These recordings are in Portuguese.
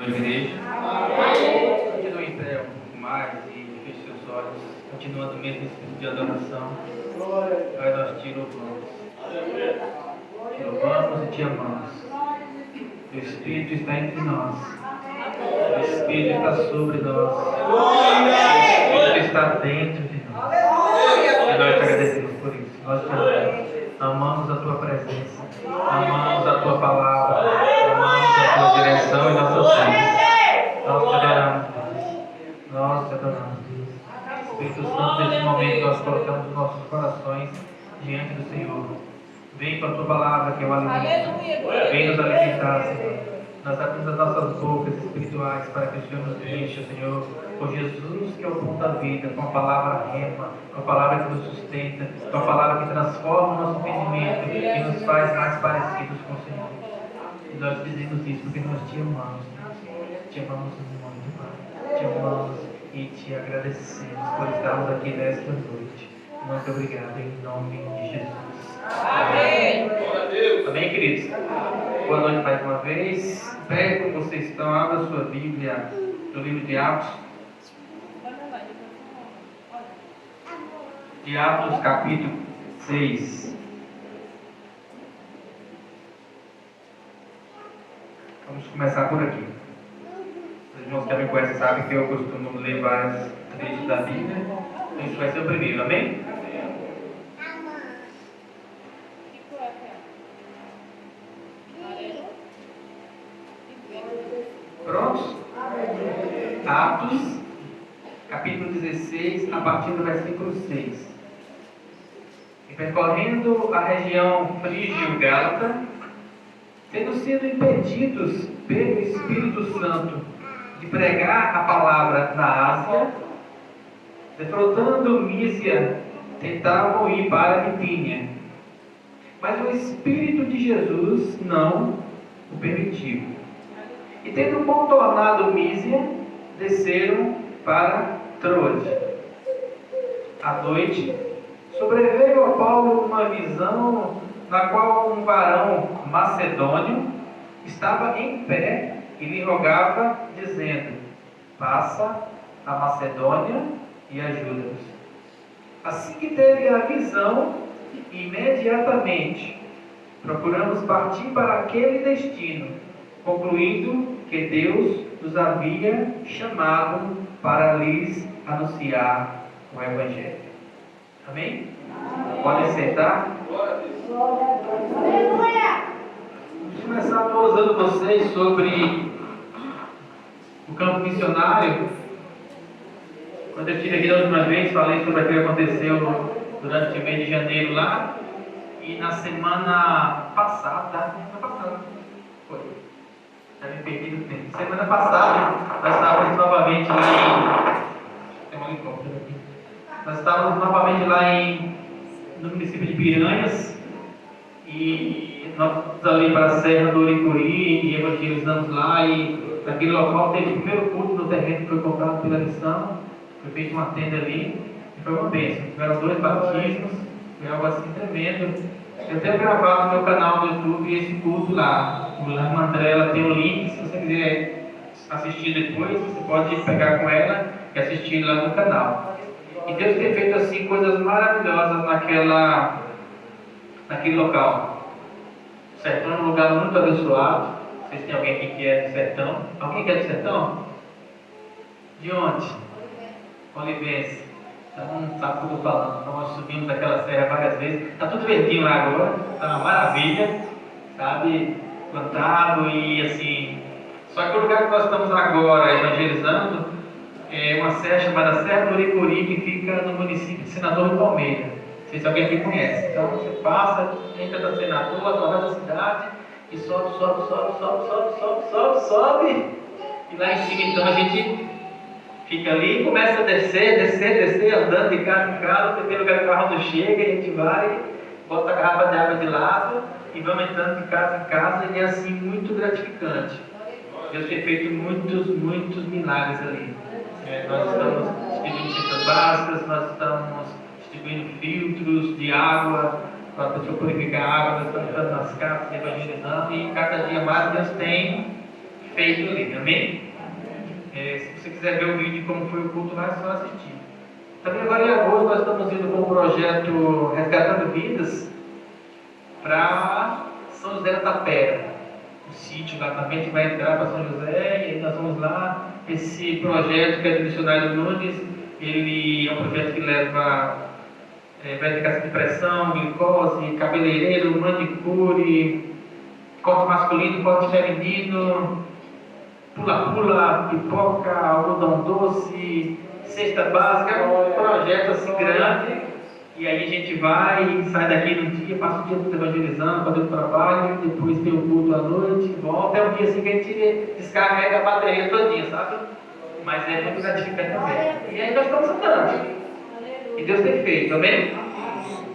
Boa igreja. Continue em pé um pouco mais e feche seus olhos, continuando o mesmo espírito de adoração. Pai, nós te louvamos. Te louvamos e te amamos. O Espírito está entre nós. O Espírito está sobre nós. O Espírito está dentro de nós. E nós te agradecemos por isso. Nós te amamos. Amamos a tua presença. Amamos a tua palavra. Amamos a tua direção e nossas vidas. Nós te adoramos, Deus. Nós te adoramos, Deus. Espírito Santo, nesse momento nós colocamos os nossos corações diante do Senhor. Vem com a tua palavra, que é o alimento. Vem nos alimentar, Senhor. Nós abrimos as nossas bocas espirituais para que o Senhor nos encha, Senhor, por Jesus, que é o pão da vida, com a palavra rema, com a palavra que nos sustenta, com a palavra que transforma o nosso entendimento e nos faz mais parecidos com o Senhor. E nós dizemos isso porque nós te amamos, Deus. Te amamos muito, Pai. Te amamos e te agradecemos por estarmos aqui nesta noite. Muito obrigado, em nome de Jesus. Amém. Amém, queridos? Boa noite mais uma vez. Pé como vocês estão, abra a sua Bíblia no livro de Atos. De Atos, capítulo 6. Vamos começar por aqui. Os irmãos que me conhecem sabem que eu costumo ler vários trechos da Bíblia. Esse vai ser o primeiro, amém? Prontos? Atos, capítulo 16, a partir do versículo 6. E percorrendo a região frígio-gálata, tendo sido impedidos pelo Espírito Santo de pregar a palavra na Ásia, defrontando Mísia, tentavam ir para Bitínia. Mas o Espírito de Jesus não o permitiu. E tendo contornado Mísia, desceram para Troade. À noite, sobreveio a Paulo uma visão na qual um varão macedônio estava em pé e lhe rogava, dizendo: passa a Macedônia e ajuda-nos. Assim que teve a visão, imediatamente procuramos partir para aquele destino, concluindo que Deus nos havia chamado para lhes anunciar o Evangelho. Amém? Podem sentar? Vamos começar atualizando vocês sobre o campo missionário. Quando eu estive aqui da última vez, falei sobre o que aconteceu durante o mês de janeiro lá. E na semana passada, foi. Já me perdi do tempo. Semana passada, nós estávamos novamente lá em. Tem um helicóptero aqui. Nós estávamos novamente lá no município de Piranhas. E nós fomos ali para a Serra do Uricuri e evangelizamos lá. E naquele local teve o primeiro culto no terreno que foi comprado pela missão. Foi feita uma tenda ali. E foi uma bênção. Tiveram 2 batismos. Foi algo assim tremendo. Eu tenho gravado no meu canal no YouTube esse culto lá. O irmã André tem o link. Se você quiser assistir depois, você pode pegar com ela e assistir lá no canal. E Deus tem feito assim coisas maravilhosas naquele local. O sertão é um lugar muito abençoado. Vocês têm alguém aqui que é do sertão? Alguém que é do sertão? De onde? Olivense. Então não sabe o que eu estou falando. Nós subimos daquela serra várias vezes. Está tudo verdinho lá agora. Está uma maravilha. Sabe? Plantado e assim. Só que o lugar que nós estamos agora evangelizando é uma serra chamada Serra do Uricuri, que fica no município de Senador do Palmeira. Não sei se alguém aqui conhece. Então você passa, entra da Senador, através da cidade e sobe. E lá em cima então a gente fica ali e começa a descer, andando de casa em casa, tem lugar que o carro não chega, a gente vai, bota a garrafa de água de lado e vamos entrando de casa em casa, e é assim muito gratificante. Deus tem feito muitos milagres ali. Nós estamos distribuindo cestas básicas, nós estamos distribuindo filtros de água para a pessoa purificar a água, nós estamos entrando nas casas, evangelizando, e cada dia mais Deus tem feito ali, amém? Se você quiser ver o vídeo de como foi o culto lá, é só assistir. Também agora em agosto nós estamos indo com o projeto Resgatando Vidas para São José da Tapera, o sítio lá também, a gente vai entrar para São José e aí nós vamos lá. Esse projeto que é do missionário Nunes, ele é um projeto que leva verificação de pressão, glicose, cabeleireiro, manicure, corte masculino, corte feminino, pula-pula, pipoca, algodão doce, cesta básica, um projeto assim grande. E aí a gente vai, sai daqui no dia, passa o dia todo evangelizando, fazendo trabalho, depois tem o culto à noite, volta. É um dia assim que a gente descarrega a bateria todinha, sabe? Mas é muito gratificante também. E aí nós estamos andando. E Deus tem feito, amém?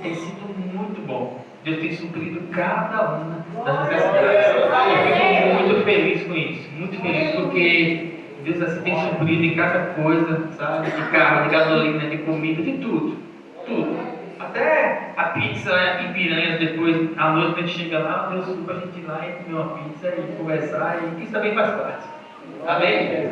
Tem sido muito bom. Deus tem suprido cada uma das necessidades. Eu fico muito feliz com isso. Muito feliz porque Deus assim tem suprido em cada coisa, sabe? De carro, de gasolina, de comida, de tudo. Tudo. Até a pizza em Piranhas, depois, à noite, quando a gente chega lá, Deus supra a gente ir lá e comer uma pizza e conversar. E isso também faz parte. Amém?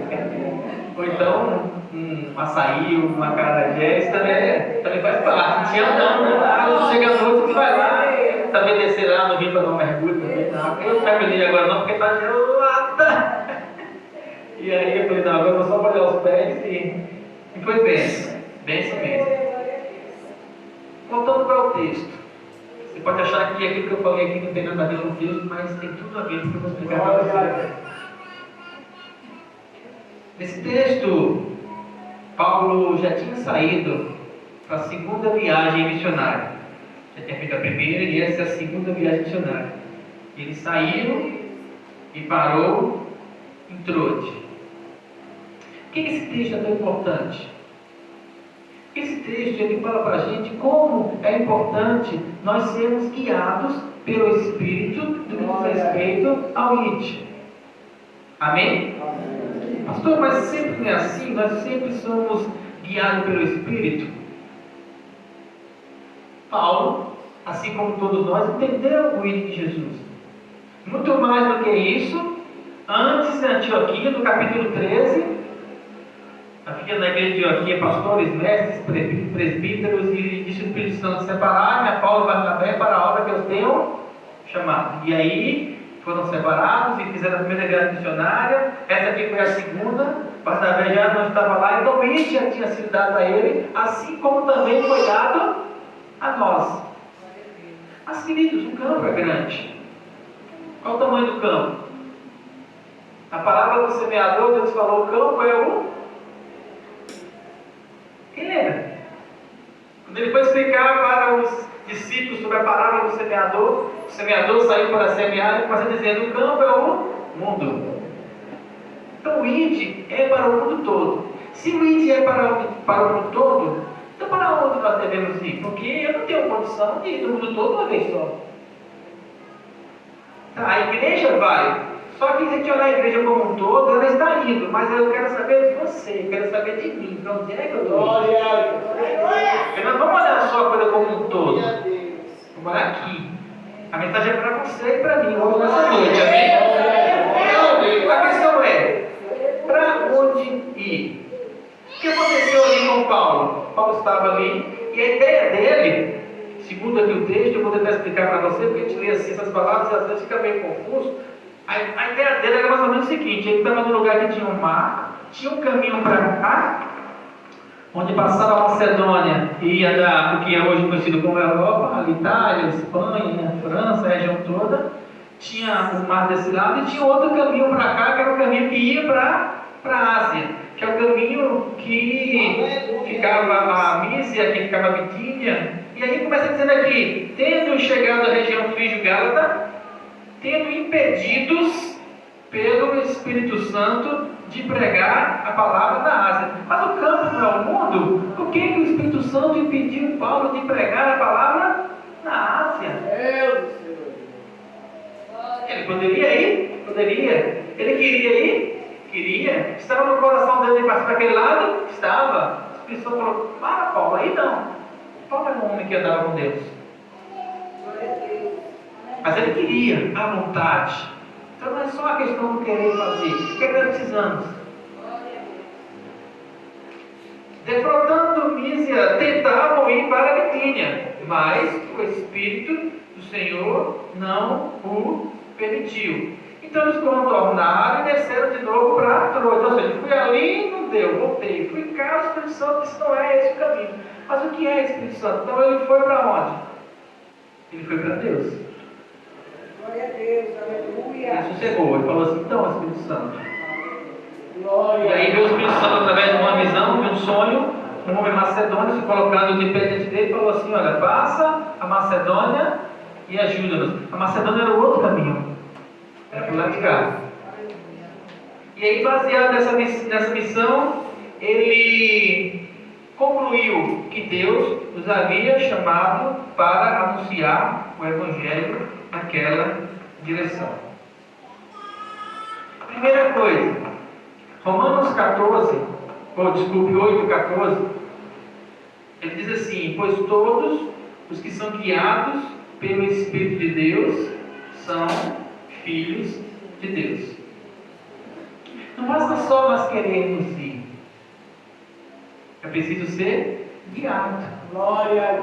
Ou então, um açaí, uma acarajé, isso também faz parte. Tinha não, né? Chega à noite, você vai lá, também descer lá no rio para dar um mergulho também. Não, eu não mergulhei agora não, porque está gelada. E aí eu falei, não, agora eu vou só molhar os pés e foi bênção. Bênção mesmo. Voltando para o texto. Você pode achar que aquilo que eu falei aqui não tem nada a ver com o texto, mas tem tudo a ver, porque eu vou explicar para você. Nesse texto, Paulo já tinha saído para a segunda viagem missionária. Já tinha feito a primeira e essa é a segunda viagem missionária. Ele saiu e parou em Troade. Por que esse texto é tão importante? Porque esse texto ele fala para a gente como é importante nós sermos guiados pelo Espírito do que diz respeito ao IT. Amém? Pastor, mas sempre não é assim? Nós sempre somos guiados pelo Espírito? Paulo, assim como todos nós, entendeu o ID de Jesus. Muito mais do que isso, antes da Antioquia, no capítulo 13, havia na igreja de Antioquia pastores, mestres, presbíteros, e disse o Espírito Santo: separar-me a Paulo e Barnabé para a obra que eu tenho chamado. E aí foram separados e fizeram a primeira viagem missionária. Essa aqui foi a segunda. Barnabé já não estava lá, então isso já tinha sido dado a ele, assim como também foi dado a nós. Mas queridos, o campo é grande. Qual o tamanho do campo? A palavra do semeador, Deus falou: o campo é o... Quem lembra? Quando ele foi explicar para os discípulos sobre a palavra do semeador, o semeador saiu para semear e começou dizendo: o campo é o mundo. Então o ID é para o mundo todo. Se o ID é para o mundo todo, então para onde nós devemos ir? Porque eu não tenho condição de ir no mundo todo uma vez só. Tá, a igreja vai. Só que se a gente olhar a igreja como um todo, ela está indo. Mas eu quero saber de você, eu quero saber de mim. Para onde é que eu estou indo? Nós vamos olhar só a coisa como um todo. Vamos olhar aqui. A mensagem é para você e para mim. Hoje nessa noite, amém? Então, a questão é: para onde ir? O que aconteceu ali com Paulo? Paulo estava ali e a ideia dele, segundo aqui o texto, eu vou tentar explicar para você, porque a gente lê assim essas palavras e às vezes fica meio confuso. A ideia dele era mais ou menos o seguinte: ele estava num lugar que tinha um mar, tinha um caminho para cá, onde passava a Macedônia e ia dar o que é hoje conhecido como Europa, a Itália, a Espanha, a França, a região toda. Tinha o mar desse lado e tinha outro caminho para cá, que era o caminho que ia para a Ásia, que é o caminho que ficava a Mísia, que ficava a Bitínia. E aí começa dizendo aqui: tendo chegado à região frígio-gálata, tendo impedidos pelo Espírito Santo de pregar a palavra na Ásia. Mas o campo não é o mundo. Por que o Espírito Santo impediu Paulo de pregar a palavra na Ásia? Ele poderia ir? Poderia. Ele queria ir? Queria. Estava no coração dele de partir para aquele lado? Estava. O Espírito Santo falou: para, Paulo, aí não. Paulo era um homem que andava com Deus. Mas ele queria, à vontade. Então Então não é só a questão do querer fazer. O que é que nós precisamos? Defraudando Mísia, tentavam ir para a Bitínia, mas o Espírito do Senhor não o permitiu. Então eles contornaram e desceram de novo para Troade. Ou seja, fui ali, não deu, voltei. Fui cá, o Espírito Santo disse, não é esse o caminho. Mas o que é Espírito Santo? Então ele foi para onde? Ele foi para Deus. Glória a Deus, aleluia. Ele sossegou, ele falou assim, então Espírito Santo. Glória. E aí veio o Espírito Santo através de uma visão, de um sonho, um homem macedônio se colocando de pé diante dele e falou assim, olha, passa a Macedônia e ajuda-nos. A Macedônia era o outro caminho. Era por lá de cá. E aí, baseado nessa missão, ele concluiu que Deus os havia chamado para anunciar o Evangelho naquela direção. Primeira coisa, Romanos 8:14, ele diz assim, pois todos os que são guiados pelo Espírito de Deus são filhos de Deus. Não basta só nós querermos ir. É preciso ser guiado. Glória.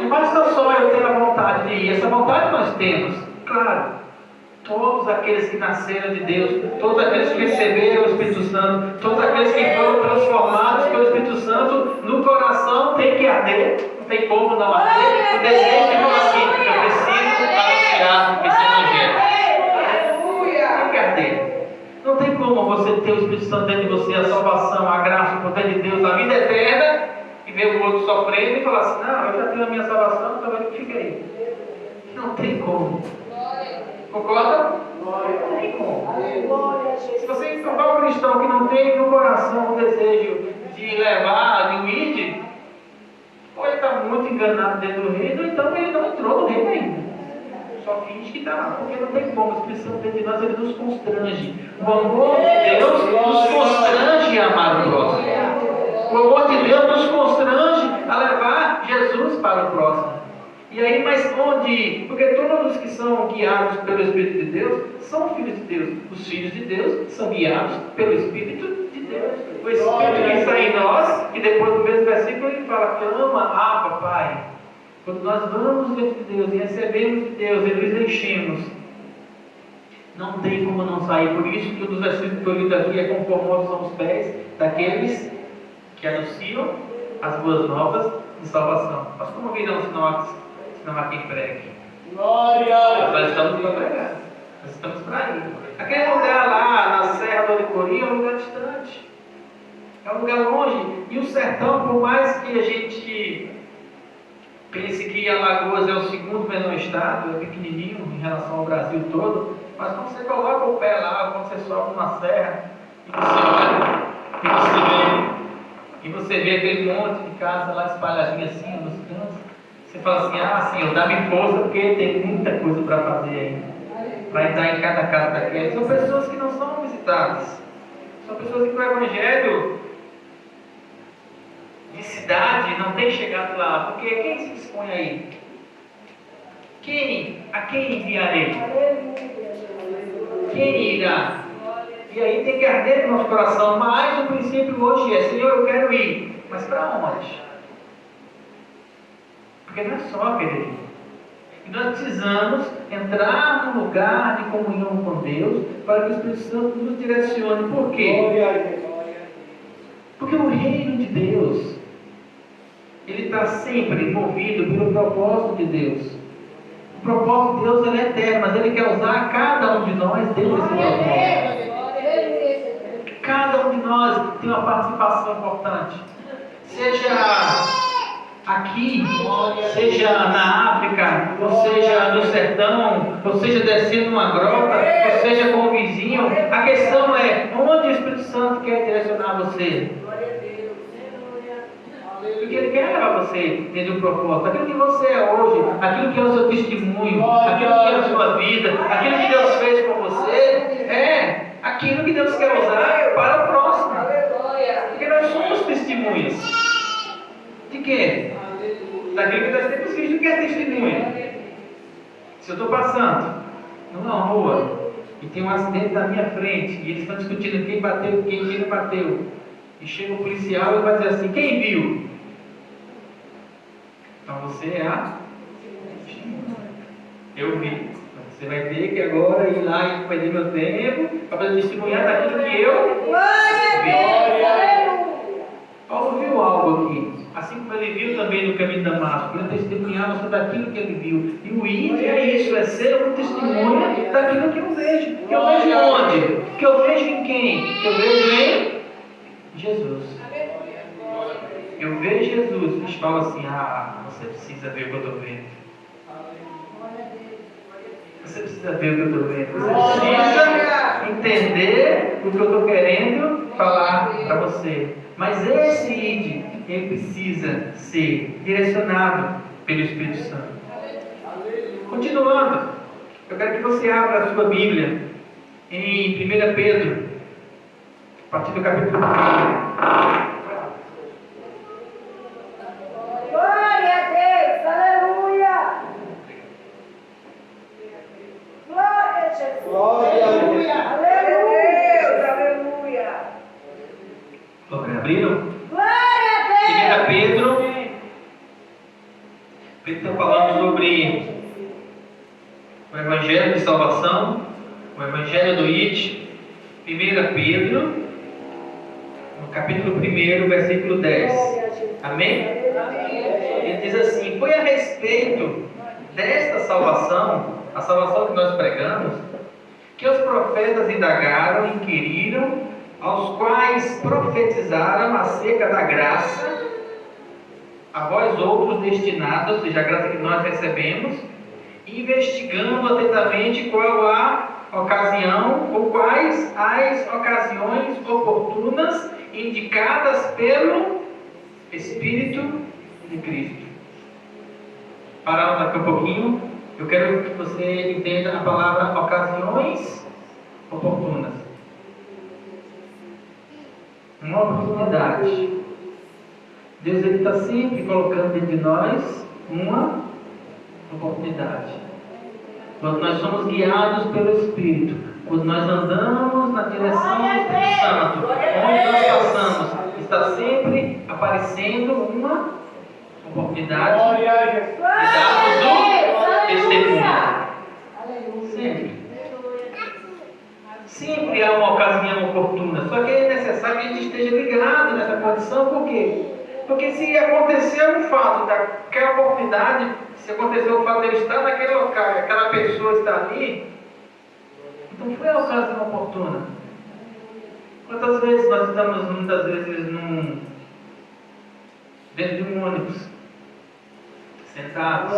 Não basta só eu ter a vontade de ir. Essa vontade nós temos, claro. Todos aqueles que nasceram de Deus, todos aqueles que receberam o Espírito Santo, todos aqueles que foram transformados pelo Espírito Santo, no coração tem que arder. Não tem como não arder. O desejo de falar assim, eu preciso anunciar esse Evangelho. Tem que arder. Não tem como você ter o Espírito Santo dentro de você, a salvação, a graça, o poder de Deus, a vida eterna, e ver o outro sofrendo e falar assim, não, eu já tenho a minha salvação, então eu fico aí. Não tem como. Concorda? Não tem como. Se você encontrar um cristão que não tem no coração o desejo de levar, de um ir, ou ele está muito enganado dentro do reino, ou então ele não entrou no reino ainda. Só finge que está lá, porque não tem como. O Espírito Santo dentro de nós, ele nos constrange. O amor de Deus nos constrange a amar o próximo. O amor de Deus nos constrange a levar Jesus para o próximo. E aí, mas onde? Porque todos que são guiados pelo Espírito de Deus são filhos de Deus. Os filhos de Deus são guiados pelo Espírito de Deus. O Espírito que está em nós, e depois no mesmo versículo ele fala, clama, Abba, Pai. Quando nós vamos diante de Deus e recebemos de Deus e nos enchemos, não tem como não sair. Por isso que um dos versículos que eu li daqui é conformosos são os pés daqueles que anunciam as boas novas de salvação. Mas como virão se não há quem pregue? Glória! Nós estamos para pregar. Nós estamos para ir. Aquele lugar lá na Serra do Oricorim é um lugar distante. É um lugar longe. E o sertão, por mais que a gente pense que Alagoas é o segundo menor estado, é pequenininho em relação ao Brasil todo, mas quando você coloca o pé lá, quando você sobe uma serra, e você olha, e você vê aquele monte de casa lá espalhadinha assim nos cantos, você fala assim, Senhor, dá-me força, porque tem muita coisa para fazer ainda. Para entrar em cada casa daqueles. São pessoas que não são visitadas. São pessoas que o Evangelho de cidade não tem chegado lá. Porque quem se dispõe aí? A quem enviarei? Quem irá? E aí tem que arder no nosso coração. Mas o princípio hoje é, Senhor, eu quero ir. Mas para onde? Porque não é só querer ir. E nós precisamos entrar num lugar de comunhão com Deus para que o Espírito Santo nos direcione. Por quê? Porque o reino de Deus, ele está sempre envolvido pelo propósito de Deus. O propósito de Deus é eterno, mas ele quer usar cada um de nós dentro desse propósito. Cada um de nós tem uma participação importante. Seja aqui, seja na África, ou seja no sertão, ou seja descendo uma grota, ou seja com o vizinho, a questão é onde o Espírito Santo quer direcionar você. Porque ele quer levar você dentro do propósito. Aquilo que você é hoje, aquilo que é o seu testemunho, aquilo que é a sua vida, aquilo que Deus fez com você, é aquilo que Deus quer usar para o próximo. Porque nós somos testemunhas. De quê? Daquilo que nós temos visto. O que é testemunha? Se eu estou passando numa rua e tem um acidente na minha frente, e eles estão discutindo quem bateu, quem não bateu, e chega o policial e vai dizer assim: quem viu? Então você é a testemunha. Eu vi. Você vai ter que agora ir lá e perder meu tempo para poder testemunhar daquilo que eu vi. Paulo viu algo aqui. Assim como ele viu também no caminho de Damasco, ele testemunhava sobre aquilo que ele viu. E o ID é isso, é ser um testemunha daquilo que eu vejo. Que eu vejo onde? Que eu vejo em quem? Que eu vejo em Jesus. Eu vejo Jesus. Eles falam assim: você precisa ver o que eu estou vendo. Você precisa ver o que eu estou vendo. Você precisa entender o que eu estou querendo falar para você. Mas esse ID, ele precisa ser direcionado pelo Espírito Santo. Continuando, eu quero que você abra a sua Bíblia em 1 Pedro, a partir do capítulo 1. Glória a Deus, aleluia. Glória a Jesus. Glória a Deus. Aleluia, aleluia. Abriram? Glória a 1 Pedro. Pedro está falando sobre o Evangelho de Salvação, o Evangelho do IT. 1 Pedro, no capítulo 1, versículo 10. Amém? Ele diz assim: foi a respeito desta salvação, a salvação que nós pregamos, que os profetas indagaram e inquiriram, aos quais profetizaram acerca da graça, a vós outros destinada, ou seja, a graça que nós recebemos, investigando atentamente qual a ocasião, ou quais as ocasiões oportunas indicadas pelo Espírito de Cristo. Parando aqui um pouquinho, eu quero que você entenda a palavra ocasiões oportunas. Uma oportunidade. Deus está sempre colocando dentro de nós uma oportunidade. Quando nós somos guiados pelo Espírito, quando nós andamos na direção do Espírito Santo, onde nós passamos, está sempre aparecendo uma oportunidade de darmos um testemunho. Sempre. Sempre há uma ocasião oportuna. Só que é necessário que a gente esteja ligado nessa condição. Por quê? Porque se aconteceu o fato daquela oportunidade, se aconteceu o fato de eu estar naquele local e aquela pessoa está ali, então foi a ocasião oportuna. Quantas vezes nós estamos, muitas vezes, dentro de um ônibus, sentados,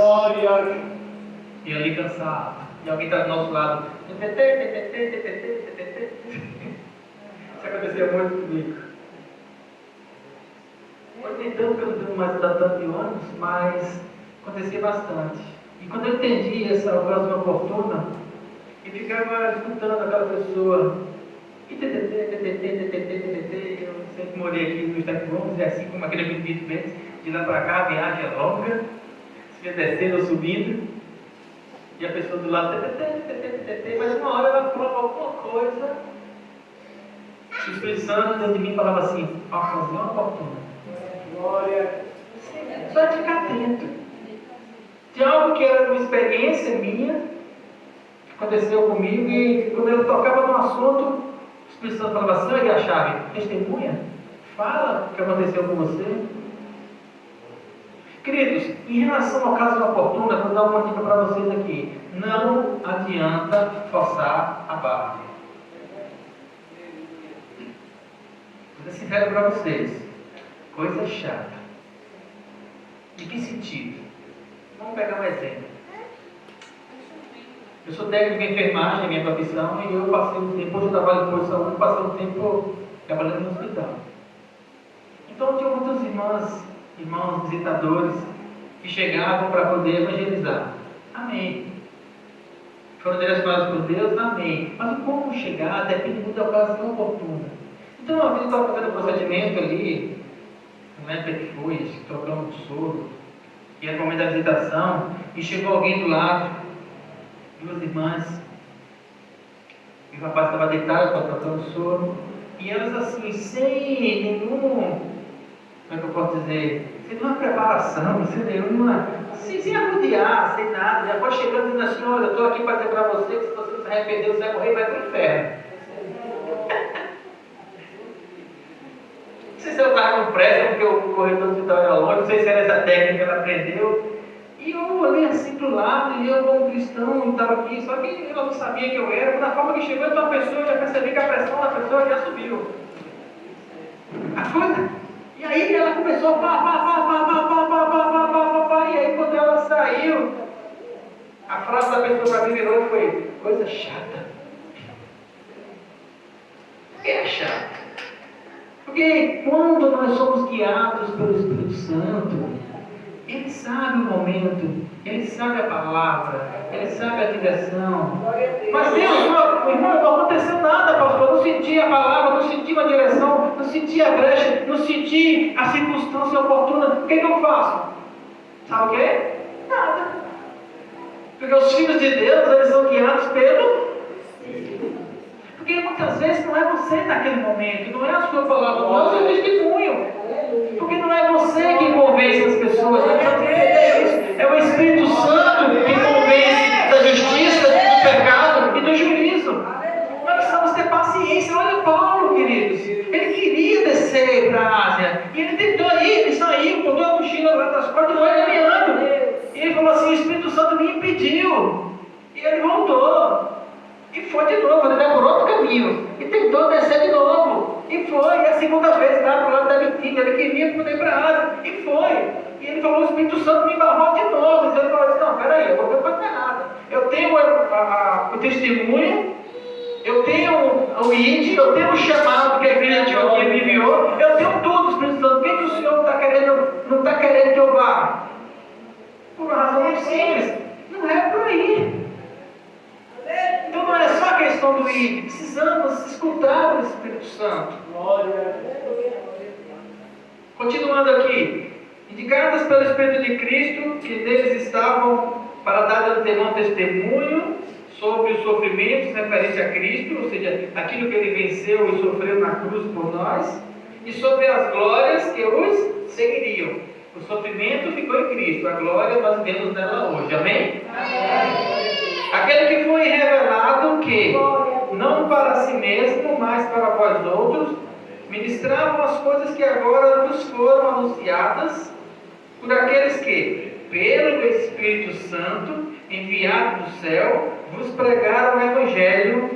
e ali cansados, e alguém está do nosso lado. Isso acontecia muito comigo. Hoje nem tanto que eu não tenho mais tanto de ônibus, mas acontecia bastante. E quando eu entendi essa ocasião oportuna, eu ficava escutando aquela pessoa. Eu sempre morei aqui no Estados Unidos, é assim como aquele vídeo mesmo, de lá para cá, a viagem é longa, você descendo ou subindo, e a pessoa do lado, mas uma hora ela falava alguma coisa, o Espírito Santo dentro de mim falava assim: ocasião oportuna. Glória. Só ficar atento. Tinha algo que era uma experiência minha, que aconteceu comigo, e quando eu tocava no assunto, o Espírito Santo falava assim: olha a chave, testemunha, fala o que aconteceu com você. Queridos, em relação ao caso oportuno, vou dar uma dica para vocês aqui: não adianta forçar a barra. Vou ser sincero para vocês, coisa chata. De que sentido? Vamos pegar um exemplo. Eu sou técnico em enfermagem, minha profissão, e eu passei um tempo, hoje eu trabalho em posto de saúde, passei um tempo trabalhando no hospital. Então tinha muitos irmãos visitadores que chegavam para poder evangelizar. Amém. Foram direcionados por Deus, amém. Mas como chegar depende muito da ocasião oportuna. Então uma vez eu estava fazendo um procedimento ali, não lembro o que foi, acho que trocamos um soro, e era o momento da visitação, e chegou alguém do lado, duas irmãs, E o rapaz estava deitado, tocando sono. E elas assim, sem nenhum, como é que eu posso dizer? Sem nenhuma preparação, sem nenhuma, sem arrodear, sem nada. Já pode chegando dizendo assim: olha, eu estou aqui para dizer para você que se você não se arrepender, você vai morrer e vai para o inferno. Não sei se ela estava com pressa, porque o corredor do hospital era longe, não sei se era essa técnica que ela aprendeu. E eu olhei assim para o lado, e eu como cristão estava aqui, só que ela não sabia que eu era. Na forma que chegou então a pessoa, eu já percebi que a pressão da pessoa já subiu. A coisa. E aí ela começou pá, e aí quando ela saiu, a frase da pessoa para mim virou e foi: coisa chata. Por que é chato? Porque quando nós somos guiados pelo Espírito Santo, Ele sabe o momento, Ele sabe a palavra, Ele sabe a direção. Mas Deus, irmão, não aconteceu nada, pastor. Não senti a palavra, não senti uma direção, não senti a brecha, não senti a circunstância oportuna. O que eu faço? Sabe o quê? Nada. Porque os filhos de Deus, eles são guiados pelo... Porque muitas vezes não é você naquele momento, não é a sua palavra, não é o seu testemunho. Porque não é você que convence as pessoas, é o Espírito Santo que convence da justiça, do pecado e do juízo. Nós precisamos ter paciência. Olha Paulo, queridos, ele queria descer para a Ásia, e ele tentou ir, ele saiu, botou a mochila lá das costas e foi caminhando. E ele falou assim: o Espírito Santo me impediu. E ele voltou. E foi de novo, ele vai por outro caminho. E tentou descer de novo. E foi. E a segunda vez lá para o lado da Bitínia. Ele queria poder ir para a Ásia. E foi. E ele falou: o Espírito Santo me embarrou de novo. Então ele falou assim: não, peraí, eu vou fazer nada. Eu tenho o testemunho, eu tenho o ID, eu tenho o chamado que a igreja de Antioquia me enviou. Eu tenho tudo, Espírito Santo. Por que o Senhor não está querendo que eu vá? Por uma razão muito simples. Não é por aí. Então não é só a questão do ir, precisamos escutar o Espírito Santo. Continuando aqui, indicadas pelo Espírito de Cristo, que neles estavam para dar de antemão testemunho sobre os sofrimentos referentes a Cristo, ou seja, aquilo que ele venceu e sofreu na cruz por nós, e sobre as glórias que os seguiriam. O sofrimento ficou em Cristo, a glória nós vemos nela hoje. Amém? Amém. Aquele que foi revelado que, não para si mesmo, mas para vós outros, ministravam as coisas que agora nos foram anunciadas por aqueles que, pelo Espírito Santo, enviado do céu, vos pregaram o Evangelho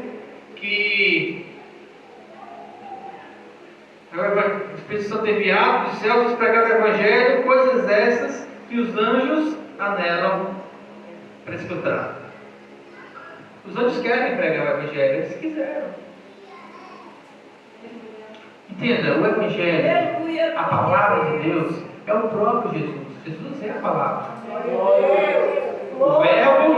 que... O Espírito Santo enviado do céu vos pregaram o Evangelho, coisas essas que os anjos anelam para escutar. Os anjos querem pregar o Evangelho, eles quiseram. Entenda, o Evangelho, a palavra de Deus, é o próprio Jesus. Jesus é a palavra. O Verbo,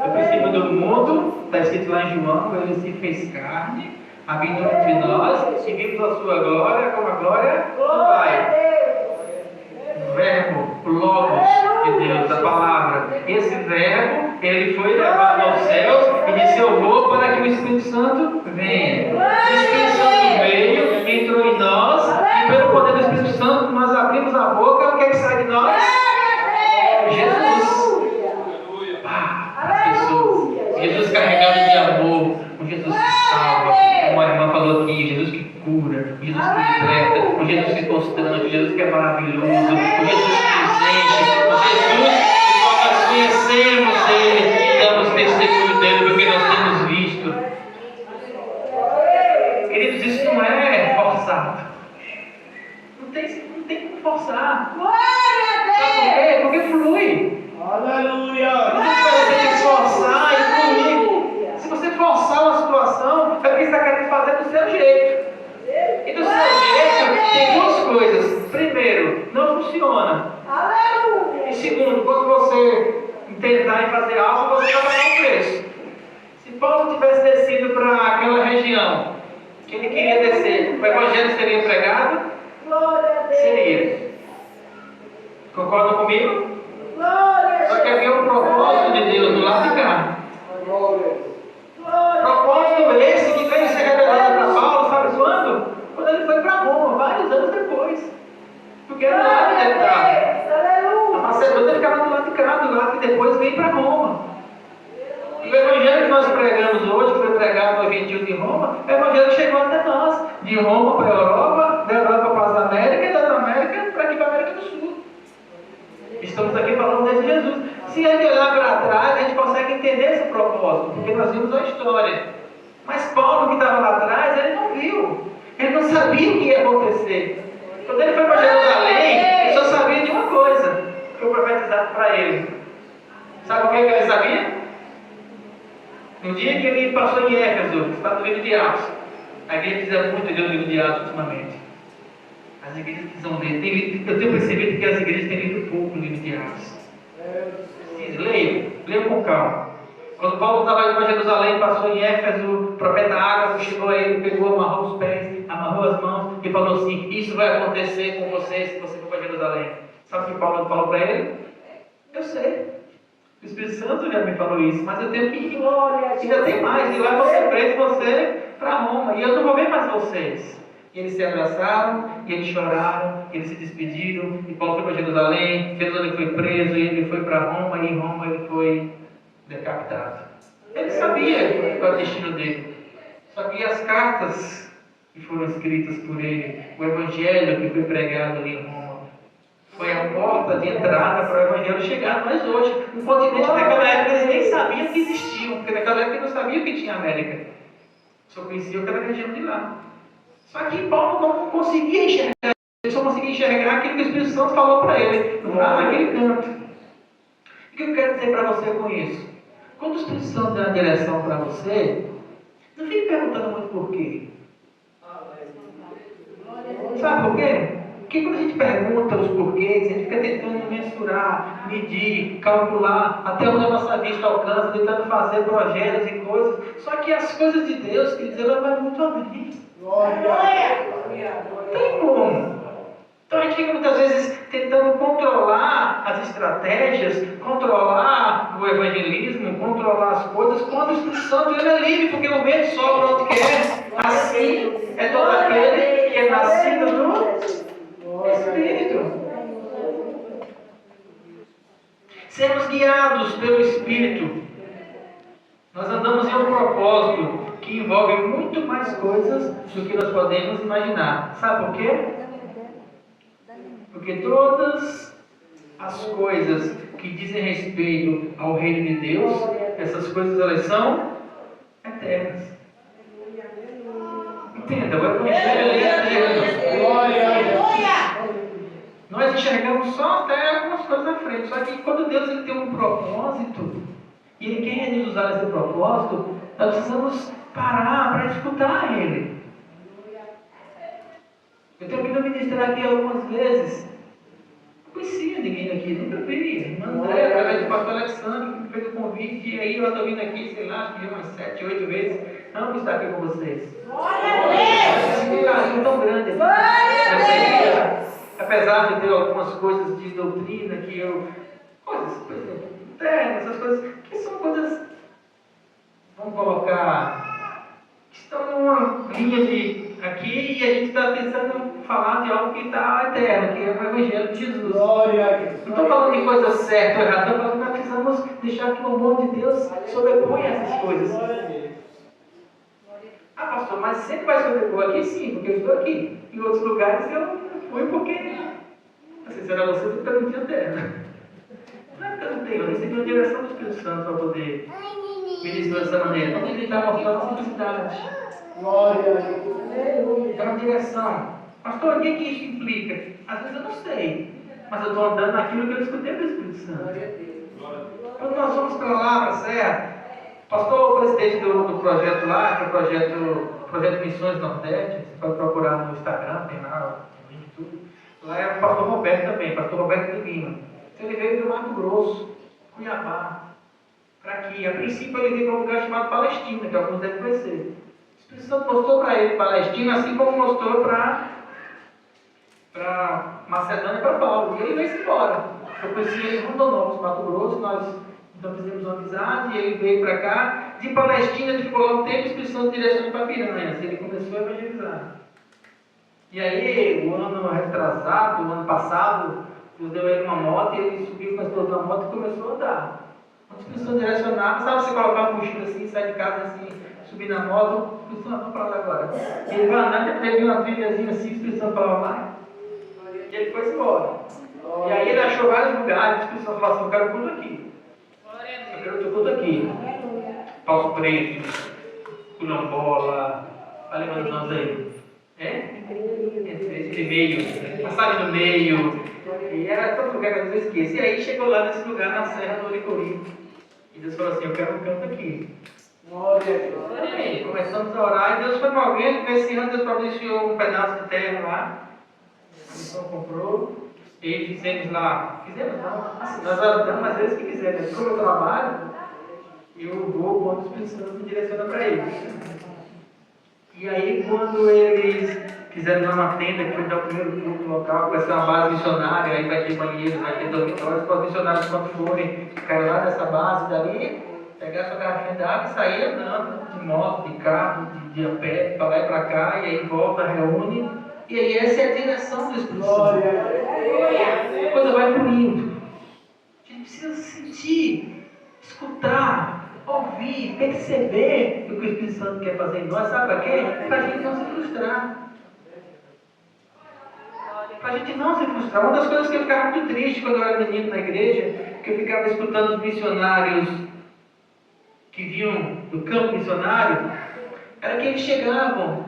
do princípio do mundo, está escrito lá em João, ele se fez carne, habitou entre nós, e vimos a sua glória como a glória do Pai. O Verbo, o Logos de Deus, a palavra. Esse Verbo, ele foi levado aos céus e disse: eu vou para que o Espírito Santo venha. O Espírito Santo veio, entrou em nós, e pelo poder do Espírito Santo nós abrimos a boca. O que é que sai de nós? Jesus. As pessoas. Jesus carregado de amor, um Jesus que salva, como a irmã falou aqui, Jesus que cura, um Jesus que liberta, um Jesus que é constante, um Jesus que é maravilhoso, um Jesus que nos enche, um Jesus que nós conhecemos Ele e damos testemunho dele porque nós temos visto. Queridos, isso não é forçado. Não tem como forçar. Sabe por quê? Porque flui. Aleluia! Você tem que forçar e fluir. Se você forçar uma situação, é porque você está querendo fazer do seu jeito. E do seu jeito tem duas coisas. Primeiro, não funciona. Aleluia! E segundo, quando você tentar fazer algo, você vai pagar um preço. Se Paulo tivesse descido para aquela região que ele queria descer, o Evangelho seria pregado? Seria. Concordam comigo? Só que havia um propósito de Deus do lado de cá. Propósito esse Porque era do lado de cá. A Macedônia ficava do lado de cá, do lado que depois veio para Roma. E o evangelho que nós pregamos hoje, que foi pregado no gentil de Roma, é o evangelho que chegou até nós. De Roma para a Europa, da Europa para as Américas e das Américas para aqui para a América do Sul. Estamos aqui falando desse Jesus. Se a gente olhar para trás, a gente consegue entender esse propósito, porque nós vimos a história. Mas Paulo, que estava lá atrás, ele não viu. Ele não sabia o que ia acontecer. Quando ele foi para Jerusalém, ele só sabia de uma coisa, que foi profetizado para ele. Sabe o que ele sabia? No dia que ele passou em Éfeso, está no livro de Atos. A igreja diz muito de livro de Atos ultimamente. As igrejas precisam ler. Eu tenho percebido que as igrejas têm lido pouco o livro de Atos. Leiam com calma. Quando Paulo estava indo para Jerusalém, passou em Éfeso, o profeta Ágabo chegou a ele, pegou, amarrou os pés, amarrou as mãos e falou assim: isso vai acontecer com você se você for para Jerusalém. Sabe o que Paulo falou para ele? Eu sei. O Espírito Santo já me falou isso, mas eu tenho que ir. Ainda tem mais, e lá vou ser preso você para Roma, e eu não vou ver mais vocês. E eles se abraçaram, e eles choraram, e eles se despediram, e Paulo foi para Jerusalém, Jerusalém foi preso, e ele foi para Roma, e em Roma ele foi decapitado. Ele sabia qual era o destino dele. Só que as cartas que foram escritas por ele, o evangelho que foi pregado ali em Roma, foi a porta de entrada para o evangelho chegar a nós hoje. Um continente que naquela época eles nem sabiam que existiam, porque naquela época eles não sabiam que tinha América. Só conheciam aquela região de lá. Só que Paulo não conseguia enxergar, ele só conseguia enxergar aquilo que o Espírito Santo falou para ele, lá naquele canto. O que eu quero dizer para você com isso? Quando o Espírito Santo dá uma direção para você, não fique perguntando muito por quê. Sabe por quê? Porque quando a gente pergunta os porquês, a gente fica tentando mensurar, medir, calcular, até onde a nossa vista alcança, tentando fazer projetos e coisas. Só que as coisas de Deus, quer dizer, ela vai muito além. Não tem como. Então a gente fica muitas vezes tentando controlar as estratégias, controlar o evangelismo, controlar as coisas, quando o Espírito Santo ele é livre, porque o vento sopra onde quer. Assim é todo aquele que é nascido do Espírito. Sermos guiados pelo Espírito. Nós andamos em um propósito que envolve muito mais coisas do que nós podemos imaginar. Sabe por quê? Porque todas as coisas que dizem respeito ao reino de Deus, essas coisas elas são eternas. Entenda, o evangelho é eterno. Nós enxergamos só até algumas coisas na frente. Só que quando Deus ele tem um propósito, e Ele quer nos usar esse propósito, nós precisamos parar para escutar Ele. Eu tenho vindo ministrar aqui algumas vezes. Não conhecia ninguém aqui, nunca vi. Irmã André, através do pastor Alexandre, que me fez o convite, e aí eu estou vindo aqui, sei lá, acho que umas 7, 8 vezes. Amo estar aqui com vocês. Esse carinho tão grande. Apesar de ter algumas coisas de doutrina que eu. Coisas, por exemplo, essas coisas, que são coisas. Vamos colocar. Estão numa linha de. Aqui e a gente está pensando falar de algo que está eterno, que é o Evangelho de Jesus. Não estou falando de coisa certa ou errada, estou falando que nós precisamos deixar que o amor de Deus sobreponha essas coisas. Ah, pastor, mas sempre vai sobrepor aqui? Sim, porque eu estou aqui. Em outros lugares eu não fui porque, assim, será você que eu não tinha terra. Não é porque eu não tenho, eu recebi a direção do Espírito Santo para poder ministrar dessa maneira. Porque ele está mostrando a simplicidade. É uma direção. Pastor, o que isso implica? Às vezes eu não sei, mas eu estou andando naquilo que eu escutei do Espírito Santo. Quando nós fomos para lá, para a Serra, pastor, o presidente do projeto lá, que é o projeto Missões Nordeste, você pode procurar no Instagram, tem lá o link tudo. Lá é o pastor Roberto também, pastor Roberto de Lima. Então ele veio do Mato Grosso, Cuiabá, para aqui. A princípio ele veio para um lugar chamado Palestina, que alguns devem conhecer. O Espírito Santo mostrou para ele Palestina, assim como mostrou para Macedônia e para Paulo. E ele veio embora. Eu conheci ele em Rondonópolis, Mato Grosso, nós então fizemos uma amizade, e ele veio para cá. De Palestina ele ficou lá um tempo, o Espírito Santo direcionou para Piranhas. Ele começou a evangelizar. E aí, o ano retrasado, o ano passado, Deus deu a ele uma moto e ele subiu com a esposa na moto e começou a andar. Quando as pessoas direcionavam, sabe você colocar uma mochila assim, sair de casa assim, subir na moto, o Espírito Santo, vamos para lá agora. E ele vai andando, ele teve uma trilhazinha assim, o Espírito Santo falava, vai. E ele foi embora. E aí ele achou vários lugares, o Espírito Santo falou assim, eu quero tudo aqui. Eu quero tudo aqui. Paus Pretos, Culambola, vai levando nós aí. Entre meio, passagem no meio, e era todo lugar que às vezes esqueço. E aí chegou lá nesse lugar, na Serra do Oricori. E Deus falou assim, eu quero um canto aqui. Amém. Começamos a orar e Deus foi movendo. Nesse ano Deus providenciou um pedaço de terra lá. A missão comprou. E fizemos lá. Fizemos não. Assim, nós oramos às vezes que quisermos. Como eu trabalho, eu vou quando o Espírito Santo me direciona para eles. E aí, quando eles fizeram uma tenda, que foi dar o primeiro culto local, vai ser uma base missionária, aí vai ter banheiros, vai ter dormitórios, para os missionários, quando forem, ficarem lá nessa base dali, pegar sua garrafinha d'água e sair andando, de moto, de carro, de a pé, para lá e para cá, e aí volta, reúne. E aí, essa é a direção do Espírito Santo. A coisa vai fluindo. A gente precisa sentir, escutar, ouvir, perceber o que o Espírito Santo quer fazer em nós, sabe para quê? Para a gente não se frustrar. Para a gente não se frustrar. Uma das coisas que eu ficava muito triste quando eu era menino na igreja, que eu ficava escutando os missionários que vinham do campo missionário, era que eles chegavam.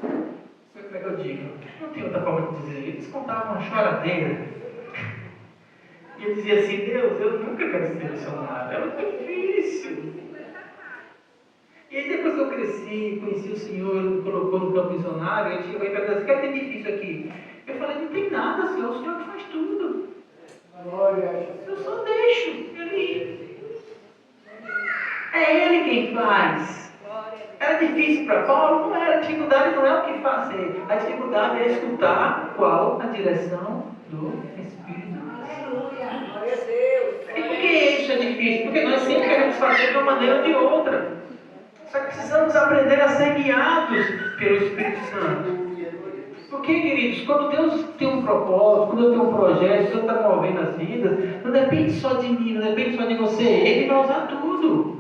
Como é que eu digo? Não tem outra forma de dizer. Eles contavam uma choradeira. E eu dizia assim, Deus, eu nunca quero ser missionário, é muito difícil. E aí depois que eu cresci, conheci o Senhor, me colocou no campo missionário, eu chegou e perguntou assim, o que é que tem difícil aqui? Eu falei, não tem nada, Senhor, o Senhor que faz tudo. Eu só deixo Ele ir. É Ele quem faz. Era difícil para Paulo? Não era. A dificuldade não é o que fazer. A dificuldade é escutar qual a direção do Espírito. E por que isso é difícil? Porque nós sempre queremos fazer de uma maneira ou de outra. Só que precisamos aprender a ser guiados pelo Espírito Santo. Porque, queridos, quando Deus tem um propósito, quando Deus tem um projeto, Deus está movendo as vidas, não depende só de mim, não depende só de você. Ele vai usar tudo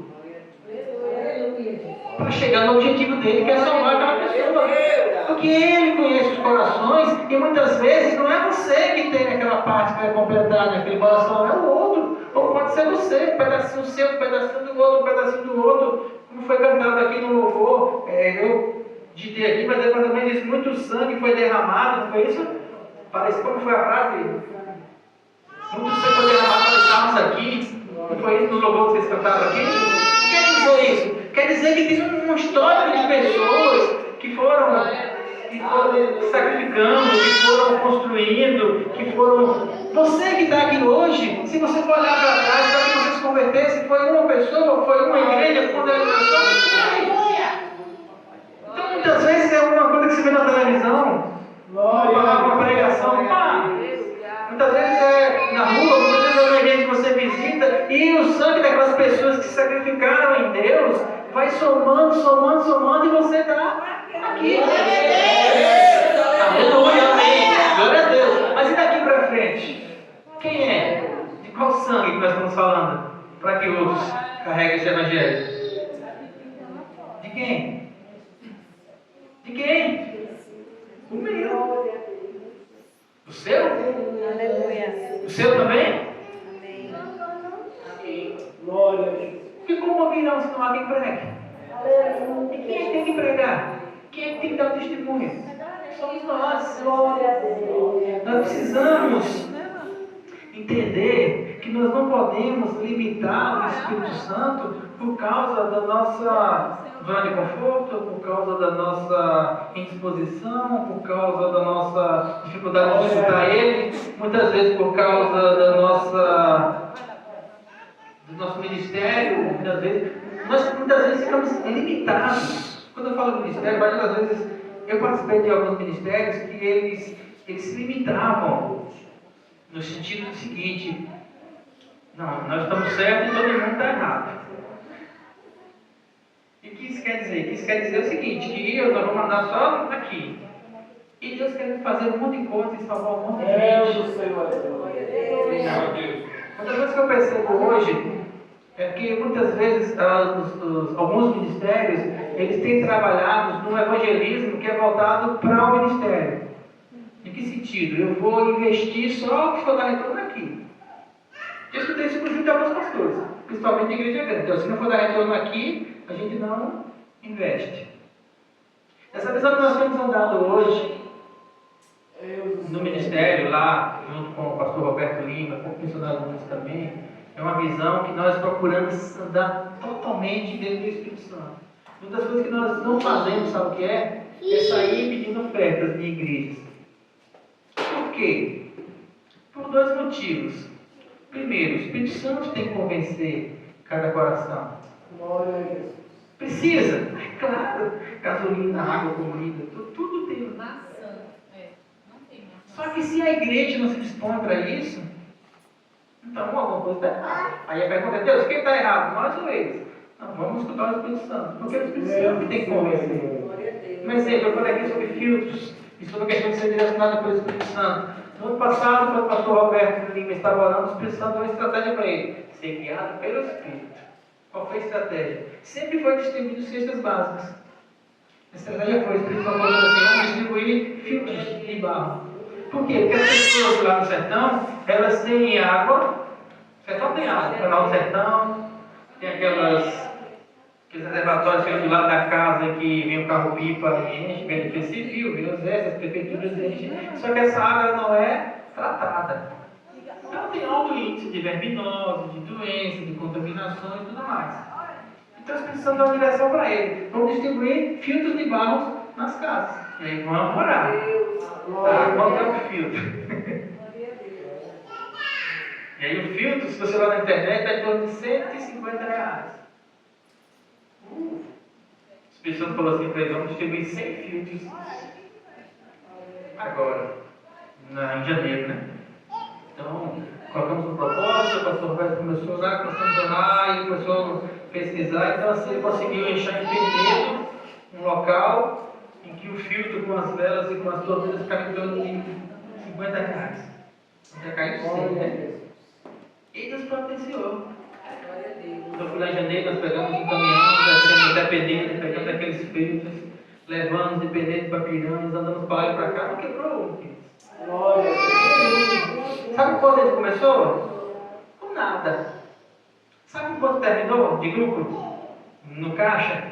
para chegar no objetivo dele, que é salvar aquela pessoa. Porque Ele conhece os corações e muitas vezes não é você que tem aquela parte que vai completar naquele coração, é o outro. Ou pode ser você, um pedacinho seu, um pedacinho do outro, um pedacinho do outro. Como foi cantado aqui no louvor, eu ditei aqui, mas é mais ou menos isso, muito sangue foi derramado, não foi isso? Parece, como foi a frase? Muito sangue foi derramado, nós estávamos aqui. Não foi isso no louvor que vocês cantaram aqui? O que quer dizer isso? Quer dizer que tem um histórico de pessoas que foram sacrificando, que foram construindo, que foram... Você que está aqui hoje, se você for olhar para trás, para que você se convertesse, foi uma pessoa, foi uma igreja, foi uma denominação. Então muitas vezes é alguma coisa que você vê na televisão, uma pregação, pá. Muitas vezes é na rua, muitas vezes é uma igreja que você visita, e o sangue daquelas pessoas que se sacrificaram em Deus vai somando, somando, somando, e você está aqui. Aleluia, amém. Glória a Deus. Mas e daqui para frente? Quem é? De qual sangue que nós estamos falando? Para que outros carreguem esse evangelho? De quem? De quem? O meu. O seu? Aleluia. O seu também? Amém. Glória. Porque como ouvirão se não há quem pregue? E quem é que tem que pregar? Quem é que tem que dar o testemunho? Somos nós. Nós precisamos entender que nós não podemos limitar o Espírito Santo por causa da nossa zona de conforto, por causa da nossa indisposição, por causa da nossa dificuldade de escutar Ele, muitas vezes por causa do nosso ministério, nós muitas vezes ficamos limitados. Quando eu falo ministério, várias vezes eu participei de alguns ministérios que eles se limitavam no sentido do seguinte: não, nós estamos certos e todo mundo está errado. E o que isso quer dizer? Isso quer dizer o seguinte, que nós vamos andar só aqui. Deus querendo fazer um monte de coisa e salvar um monte de Deus gente. do Senhor. Outra coisa que eu percebo hoje é que muitas vezes alguns ministérios eles têm trabalhado num evangelismo que é voltado para o ministério. Em que sentido? Eu vou investir só o que for dar retorno aqui. Eu escutei isso inclusive de alguns pastores, principalmente de igreja grande. Então, se não for dar retorno aqui, a gente não investe. Essa visão que nós temos andado hoje no ministério, lá, junto com o pastor Roberto Lima, com o missionário Nunes também, é uma visão que nós procuramos andar totalmente dentro do Espírito Santo. Uma das coisas que nós não fazemos, sabe o que é? É sair pedindo ofertas de igrejas. Por quê? Por dois motivos. Primeiro, o Espírito Santo tem que convencer cada coração. Precisa, é claro. Gasolina, água, comida, tudo tem. Maçã. Não tem maçã. Só que se a igreja não se dispõe para isso, então alguma coisa está errada. Aí a pergunta é: Deus, quem está errado? Nós ou eles? Não, vamos escutar o Espírito Santo. Porque o Espírito Santo que tem que convencer. Um exemplo, eu falei aqui sobre filtros e sobre a questão de ser direcionada pelo Espírito Santo. No ano passado, quando o pastor Roberto Lima estava orando, o Espírito Santo deu uma estratégia para ele: ser guiado pelo Espírito. Qual foi a estratégia? Sempre foi distribuído cestas básicas. A estratégia foi: o Espírito Santo falando assim: vamos distribuir filtros de barro. Por quê? Porque as pessoas lá no sertão, elas têm água. O sertão tem água, o canal do sertão, tem aqueles reservatórios que ficam do lado da casa que vem o carro-pipa e enche, vem o civil, vem os extras, as prefeituras enchem. Só que essa água não é tratada. Ela tem alto índice de verminose, de doenças, de contaminação e tudo mais. Então as pessoas dão uma direção para ele: vamos distribuir filtros de barro nas casas. E aí vamos orar. Qual é o filtro? E aí o filtro, se você vai na internet, está em torno de R$150. O Espírito Santo falou assim para ele: vamos distribuir 100 filtros agora, em janeiro, né? Então, colocamos um propósito, o pastor Roberto começou a orar, começamos a orar, e começou a pesquisar. Então assim, ele conseguiu encher em Penedo um local em que o filtro com as velas e com as torneiras ficava em torno de R$50. Já caiu 100, né? E Deus providenciou. Então, fui lá em janeiro, nós pegamos um caminhão, descemos até Penedo, pegamos aqueles filtros, levamos de Penedo para Piranhas, andamos para lá e para cá, não quebrou um, filho. Sabe quando ele começou? Com nada. Sabe quando terminou de lucro? No caixa?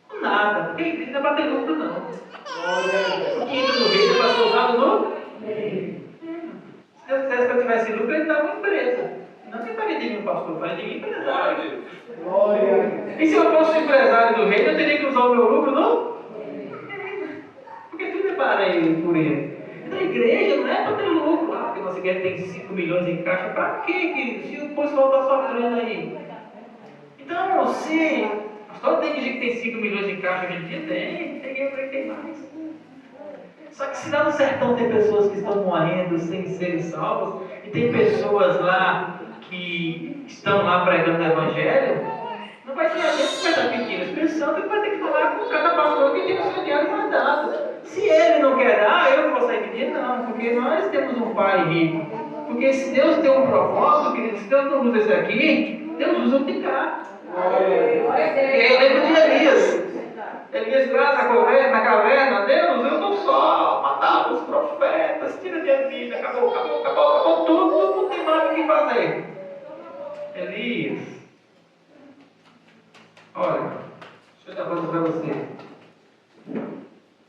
Com nada. Porque a igreja não é bater lucro, não. O dinheiro do rei vai ser usado no meio. Se Deus quisesse que eu tivesse lucro, ele dava uma empresa. Não que eu faria de mim um pastor, eu faria de mim empresário. E se eu fosse empresário do rei, eu teria que usar o meu lucro no reino. Porque tudo é para ele, por ele. Então a igreja não é para ter lucro. Ah, porque nossa igreja tem 5 milhões em caixa. Para quê? Se o pessoal está sofrendo aí. Então, se pastor, tem gente que tem 5 milhões em caixa hoje em dia? Tem igreja que tem mais. Só que se lá no sertão tem pessoas que estão morrendo sem serem salvas, e tem pessoas lá que estão lá pregando o evangelho, não vai ser a gente que vai estar pedindo. O Espírito Santo vai ter que falar com cada pastor que tem o seu dinheiro guardado. Se ele não quer dar, eu não vou sair pedindo, não, porque nós temos um pai rico. Porque se Deus tem um propósito, querido, se Deus não usa esse aqui, Deus usa o de cá. E lembra de Elias. Elias lá na caverna: Deus, eu não só matava os profetas, tira de vida, acabou tudo, não tem mais o que fazer. Elias, olha, deixa eu dar uma coisa para você.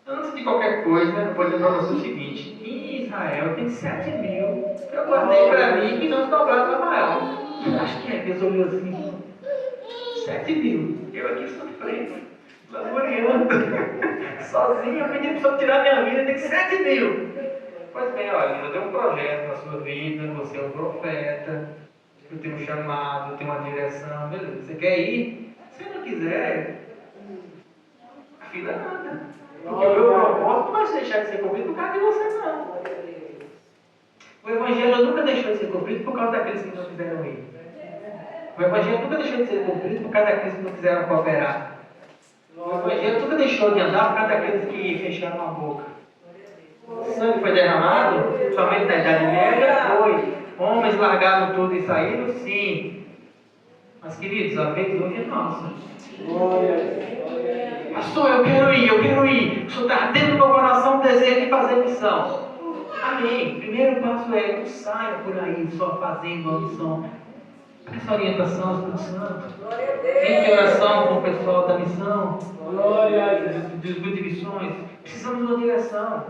Antes de qualquer coisa, eu vou dizer para você o seguinte: em Israel tem 7.000 que eu guardei para mim que não dobraram para Israel. Acho que Deus olhou assim: 7.000, eu aqui sofrendo, laboreando, sozinho, pedindo para tirar minha vida, tem 7.000. Pois bem, olha, eu tenho um projeto na sua vida, você é um profeta, eu tenho um chamado, eu tenho uma direção, beleza? Você quer ir? Se não quiser, a fila anda. Porque o meu propósito não vai deixar de ser cumprido por causa de você, não. O Evangelho nunca deixou de ser cumprido por causa daqueles que não quiseram ir. O Evangelho nunca deixou de ser cumprido por causa daqueles que não quiseram cooperar. O Evangelho nunca deixou de andar por causa daqueles que fecharam a boca. foi derramado, somente na Idade Média, foi. Homens largaram tudo e saíram, sim. Mas, queridos, a vez hoje é nossa. Pastor, eu quero ir. O Senhor está dentro do meu coração o desejo de fazer missão. Amém. Primeiro passo é: não saia por aí só fazendo a missão. Essa orientação do Espírito Santo. Entre oração com o pessoal da missão, dos grupos de missões. Precisamos de uma direção.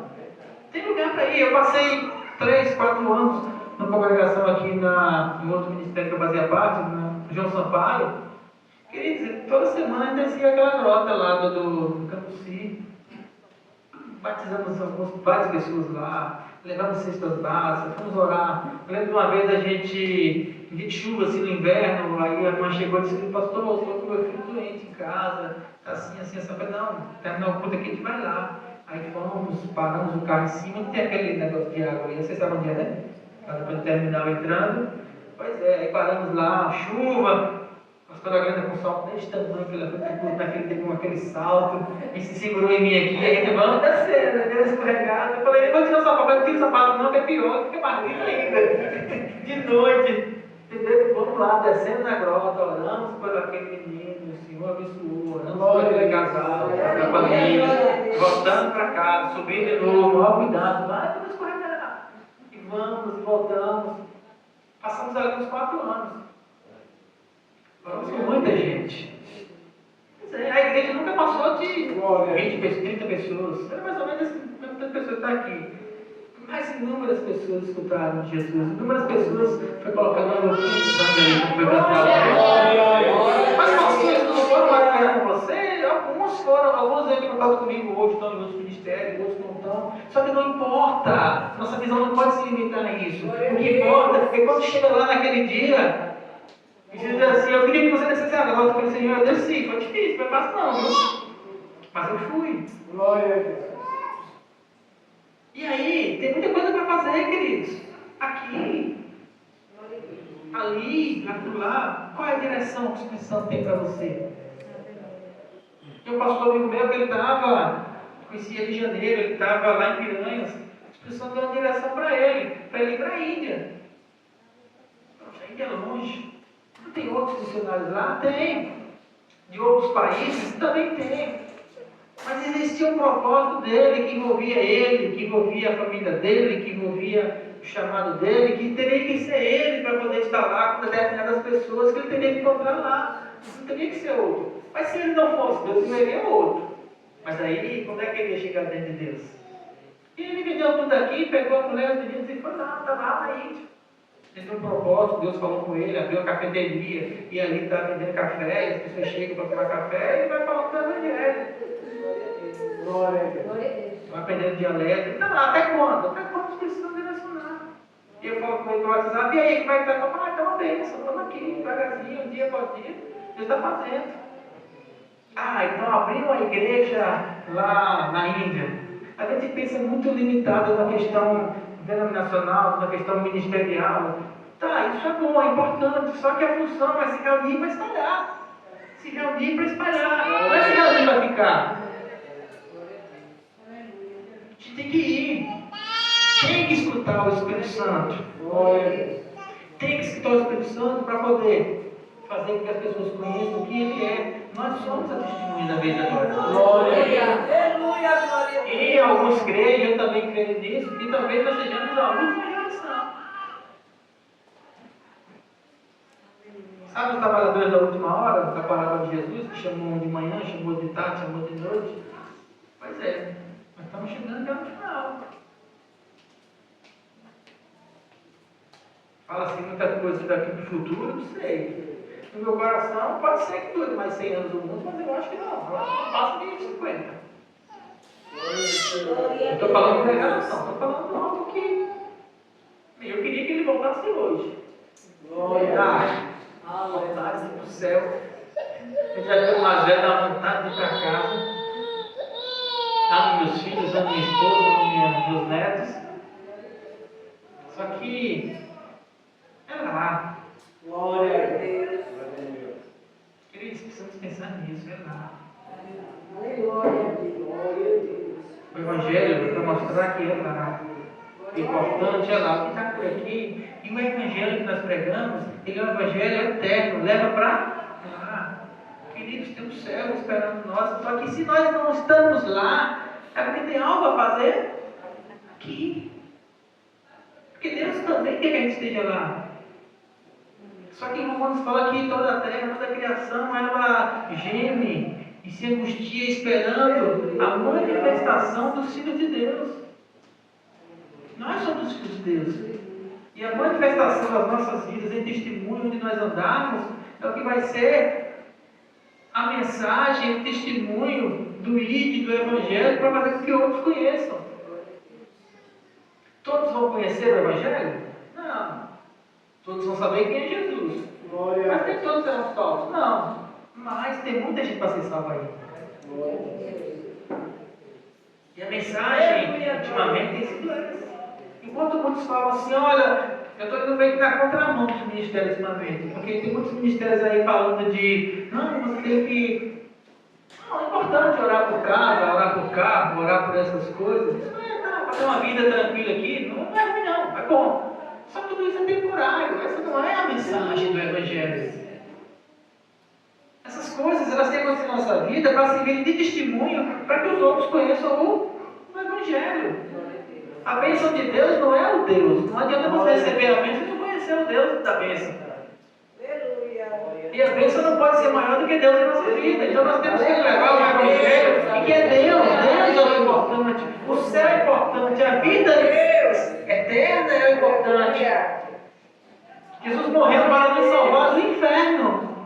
Tem lugar para ir. Eu passei 3, 4 anos na congregação aqui em outro ministério que eu fazia parte, na João Sampaio. Queridos, toda semana a gente descia aquela grota lá do Campuci. Batizamos várias pessoas lá, levamos cestas básicas, fomos orar. Eu lembro de uma vez a gente, de chuva assim no inverno, aí a irmã chegou e disse: pastor, eu estou com meu filho doente em casa, está assim, assim. Eu falei: não, terminar o culto aqui, a gente vai lá. Aí fomos, paramos o carro em cima e tem aquele negócio de água aí, vocês sabem onde é, né? Para depois do terminal entrando. Pois é, aí paramos lá, chuva. A pastora Glenda com um salto desse tamanho, que ela foi naquele tempo com aquele salto, e se segurou em mim aqui, aí a gente vamos descer, né? Deu escorregado. Eu falei: vou tirar o sapato, não tira o sapato não, que é pior, que é mais lindo ainda. De noite, entendeu? Vamos lá, descendo na grota, oramos por aquele menino, o Senhor abençoou, oramos por aquele casal, a família, voltando para casa, subindo de novo, ó, cuidado, vai, vamos escorregar. E vamos, e voltamos. Passamos ali uns 4 anos. Oramos com muita gente. Pois é, a igreja nunca passou de 20, 30 pessoas. Era mais ou menos assim, tanta pessoa está aqui. Mas inúmeras pessoas escutaram Jesus. Inúmeras pessoas foi colocando uma gotinha de sangue ali, foi cantado. Mas pastores não foram marcando com você? Alguns foram, alguns vêm contato comigo hoje, estão em outros ministérios, outros não estão. Só que não importa. Nossa visão não pode se limitar a isso. O que importa é que quando chega lá naquele dia, e Jesus diz assim: eu queria que você descesse a grota. Eu falei: Senhor, eu desci. Foi difícil, foi fácil não, viu? Mas eu fui. Glória a Deus. E aí, tem muita coisa para fazer, queridos. Aqui, ali, lá. Qual é a direção que o Espírito Santo tem para você? Tem um pastor amigo meu que ele estava, conhecia Rio de Janeiro, ele estava lá em Piranhas. O Espírito Santo deu uma direção para ele ir para a Índia. Poxa, a Índia é longe. Não tem outros missionários lá? Tem. De outros países? Também tem. Mas existia um propósito dele, que envolvia ele, que envolvia a família dele, que envolvia o chamado dele, que teria que ser ele para poder estar lá com determinadas pessoas que ele teria que encontrar lá. Não teria que ser outro. Mas se ele não fosse Deus, ele seria outro. Mas aí, como é que ele ia chegar dentro de Deus? E ele vendeu tudo aqui, pegou a mulher, os meninos e foi lá, estava lá na Índia. Ele tem um propósito, Deus falou com ele, abriu a cafeteria, e ali está vendendo café, e as pessoas chegam para tomar café, e ele vai falando do Evangelho. Glória a Deus. Vai aprendendo dialeto. Então, até quando? Até quando os precisam direcionar? E eu falo com ele no WhatsApp: e aí, como é que está? Eu falo: está uma bênção, estamos aqui, devagarzinho, um dia após dia, Deus está fazendo. Então abriu uma igreja lá na Índia. A gente pensa muito limitado na questão denominacional, na questão ministerial. Tá, isso é bom, é importante, só que a função é se reunir para espalhar. Se reunir para espalhar, não é se reunir para ficar. A gente tem que ir. Tem que escutar o Espírito Santo. Tem que escutar o Espírito Santo para poder fazer com que as pessoas conheçam o que Ele é. Nós somos a testemunha da vida agora. E alguns creem, eu também creio nisso, que talvez nós sejamos a última geração. Sabe os trabalhadores da última hora, da parábola de Jesus, que chamou de manhã, chamou de tarde, chamou de noite? Pois é, nós estamos chegando já no final. Fala assim muita coisa daqui para o futuro, não sei. No meu coração, pode ser que dure mais 100 anos o mundo, mas eu acho que não. Eu acho que não passa de 50. Não estou falando de revelação, estou falando de algo que eu queria que ele voltasse hoje. Vontade de ir para o céu. Eu já estou mais velho, dá vontade de ir para casa. Amo meus filhos, amo minha esposa, amo meus netos. Só que é lá. Glória a Deus. Queridos, precisamos pensar nisso, é lá. Glória a Deus. O Evangelho para mostrar que é lá. importante, olha lá, o que está por aqui. E o evangelho que nós pregamos, ele é um evangelho eterno, leva para lá. Queridos, tem um céu esperando nós. Só que se nós não estamos lá, é porque tem algo a fazer aqui. Porque Deus também quer que a gente esteja lá. Só que quando fala que toda a terra, toda a criação, ela geme e se angustia esperando a manifestação dos filhos de Deus. Nós somos filhos de Deus. E a manifestação das nossas vidas em testemunho onde nós andamos é o que vai ser a mensagem, o testemunho do ID, do Evangelho, para fazer com que outros conheçam. Todos vão conhecer o Evangelho? Não. Todos vão saber quem é Jesus. Mas nem todos serão salvos? Não. Mas tem muita gente para ser salva aí. E a mensagem, ultimamente, tem sido essa. Enquanto muitos falam assim, olha, eu estou indo meio que na contramão dos ministérios ultimamente, porque tem muitos ministérios aí falando de, não, você tem que... Não, é importante orar por casa, orar por carro, orar por essas coisas. Isso não é, para ter uma vida tranquila aqui, não é ruim não, é bom. Só que tudo isso é temporário, essa não é a mensagem do Evangelho. Essas coisas, elas têm acontecido na nossa vida para servirem de testemunho, para que os outros conheçam o Evangelho. A bênção de Deus não é o Deus. Não adianta você receber a bênção e não conhecer o Deus da bênção. E a bênção não pode ser maior do que Deus em nossa vida. Então nós temos que levar o Evangelho, e que é Deus. Deus é o importante. O céu é importante. A vida eterna é o importante. Jesus morreu para nos salvar do inferno.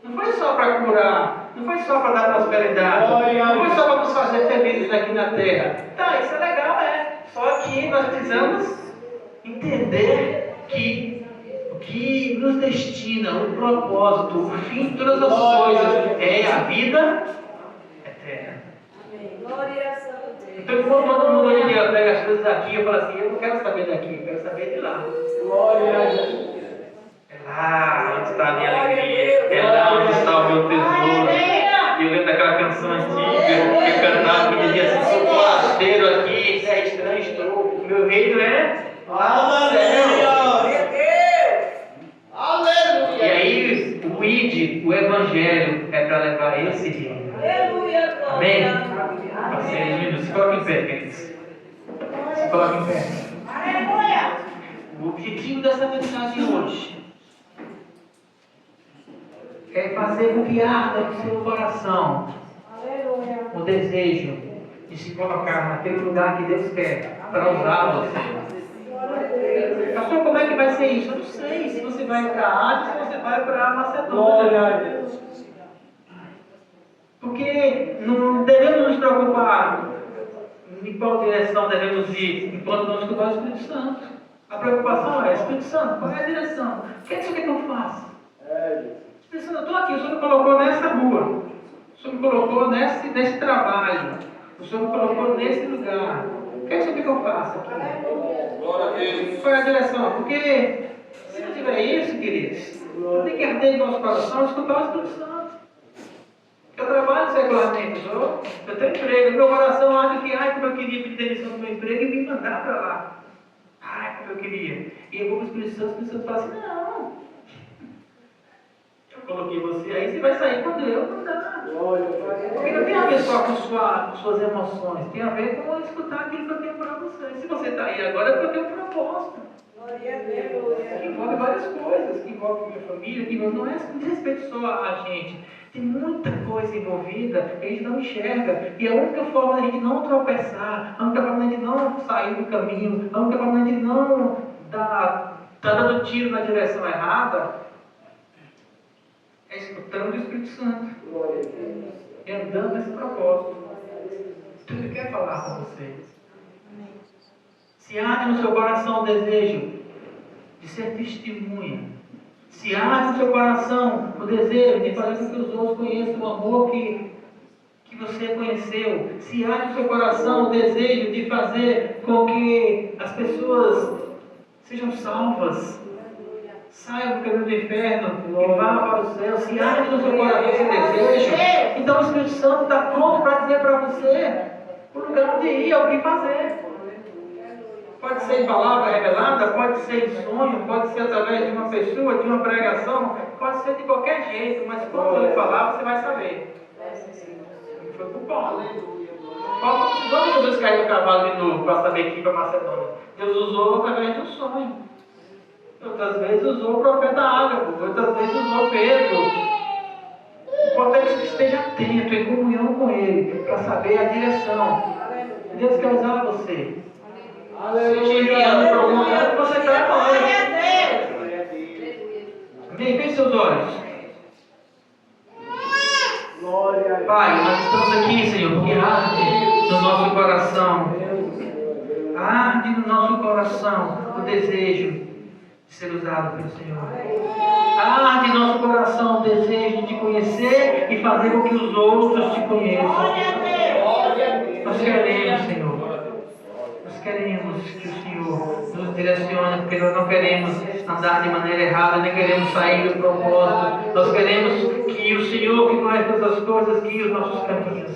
Não foi só para curar. Não foi só para dar prosperidade. Não foi só para nos fazer felizes aqui na terra. Tá, isso é legal, é. Só que nós precisamos entender que o que nos destina, o propósito, o fim de todas as coisas é a vida eterna. Então, quando todo mundo hoje em dia pega as coisas daqui, eu falo assim, eu não quero saber daqui, eu quero saber de lá. É lá onde está a minha alegria, é lá onde está o meu tesouro. E eu lembro daquela canção antiga que eu cantava, que dizia assim, sou forasteiro aqui, é estranho, estou. O meu reino é lá no céu. E aí, o ID, o Evangelho, é para levar esse reino. Amém? Vocês, minutos, se coloquem em pé, queridos. Se coloquem em pé. O objetivo dessa mensagem hoje é fazer com que arda no seu coração o desejo de se colocar naquele lugar que Deus quer para usar você. Pastor, como é que vai ser isso? Eu não sei se você vai para a Ásia ou se você vai para a Macedônia. Porque não devemos nos preocupar em qual direção devemos ir enquanto não escutar o Espírito Santo. A preocupação é: Espírito Santo, qual é a direção? O que é que o Senhor quer que eu faça? Espírito Santo, eu estou aqui, o Senhor me colocou nessa rua, o Senhor me colocou nesse trabalho, o Senhor me colocou nesse lugar. O que é que o Senhor quer que eu faça aqui? Qual é a direção? Porque se não tiver isso, queridos, tem que arder em nosso coração e escutar o Espírito Santo. Eu trabalho secularmente, eu tenho emprego, meu coração acha que, como eu queria pedir demissão do meu emprego e me mandar para lá. Como eu queria. E eu vou para o Espírito Santo fala assim, não. Eu coloquei você aí, você vai sair quando eu mandar. Porque não tem a ver só com suas emoções, tem a ver com escutar aquilo que eu tenho para você. Se você está aí agora é porque eu tenho um propósito. Que envolve várias coisas, que envolve minha família, que não é de respeito só a gente. Tem muita coisa envolvida que a gente não enxerga. E a única forma da gente não tropeçar, a única forma da gente não sair do caminho, a única forma da gente não tá dando tiro na direção errada, é escutando o Espírito Santo. E andando nesse propósito. Então Ele quer falar com vocês. Se arde no seu coração o desejo de ser testemunha. Se arde no seu coração o desejo de fazer com que os outros conheçam o amor que você conheceu. Se arde no seu coração o desejo de fazer com que as pessoas sejam salvas, saiam do caminho do inferno e vá para o céu. Se arde no seu coração esse desejo, então o Espírito Santo está pronto para dizer para você o lugar onde ir, o que fazer. Pode ser em palavra revelada, pode ser em sonho, pode ser através de uma pessoa, de uma pregação, pode ser de qualquer jeito, mas quando ele falar, você vai saber. Foi com Paulo. Paulo não precisou de Jesus cair do cavalo de novo para saber que ia para Macedônia. Deus usou através de um sonho. Outras vezes usou o profeta Ágabo, outras vezes usou Pedro. O importante é que você esteja atento, em comunhão com Ele, para saber a direção. Deus quer usar você. Seja enviado para algum lugar que você está com Ele. Amém? Feche seus olhos. Pai, nós estamos aqui, Senhor, porque arde no nosso coração. Arde no nosso coração o desejo de ser usado pelo Senhor. Arde em nosso coração o desejo de te conhecer e fazer com que os outros te conheçam. Nós queremos, Senhor. Nós queremos que o Senhor nos direcione, porque nós não queremos andar de maneira errada, nem queremos sair do propósito. Nós queremos que o Senhor, que conhece todas as coisas, guie os nossos caminhos.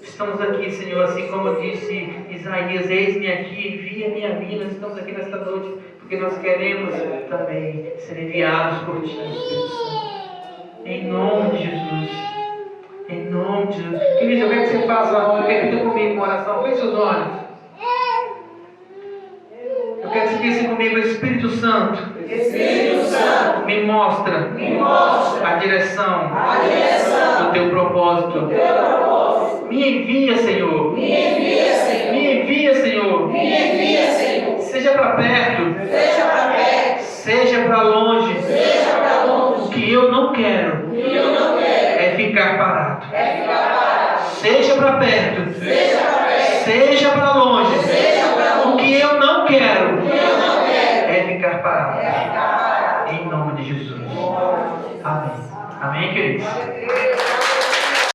Estamos aqui, Senhor, assim como disse Isaías, eis-me aqui, envia-me a mim. Nós estamos aqui nesta noite, porque nós queremos também ser enviados por Ti, Espírito Santo. Em nome de Jesus. Em nome de Jesus. Querido, eu quero que você faça, repita comigo uma oração. Feche seus olhos. Eu quero que você disse comigo, Espírito Santo. Espírito Santo, Me mostra a direção do Teu propósito. Me envia, Senhor. Me envia, Senhor. Seja para perto. Seja para longe. O que eu não quero é ficar parado. Seja para perto. Seja para longe. O que eu não quero é ficar parado. Em nome de Jesus. Amém. Amém, queridos?